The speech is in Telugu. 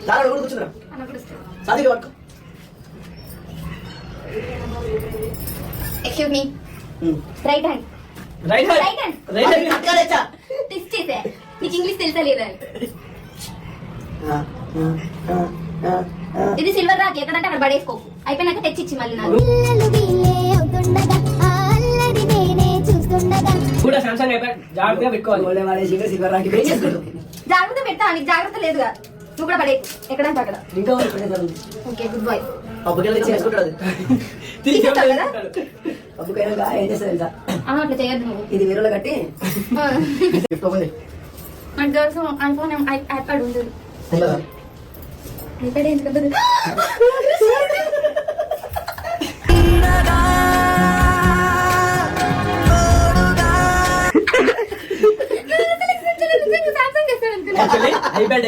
దాని కూడా కూర్చున్నా సాధిక పట్టుకో. Excuse me, right hand. Right right hand right hand కట్టాలేచ్చా టెస్ట్ చేసా. నీకు ఇంగ్లీష్ తెలుసా లేదా? ఇది సిల్వర్ రాకి, ఎక్కడంటే అక్కడ పడేసుకో. అయిపోయినాక తెచ్చిచ్చి మళ్ళీ నాకు కూడా సామ్సంగ్ అయిపోయి జాగ్రత్తగా పెట్టుకోవాలి. గోల్డే వాడేసి సిల్వర్ రాకి పే చేసుకుంటాం. జాగ్రత్త పెడతా, నీకు జాగ్రత్త లేదుగా. నువ్వు కూడా పడే ఎక్కడంటే అక్కడ. ఇంకా పెట్టేసారు. Okay, good bye. పప్పుకెళ్ళి చేసుకుంటాడు. తీసుకుంటావు కదా? పప్పుకైనా ఏం చేస్తారు తెలుసా? అట్లా చేయొద్దు నువ్వు. ఇది వేరేలో కట్టి గిఫ్ట్ ఓపెన్ మన గర్ల్స్ ఐఫోన్ ఐప్యాడ్ ఉంటుంది. ఐప్యాడ్ ఎందుకు సామ్సంగ్ ఐప్యాడ్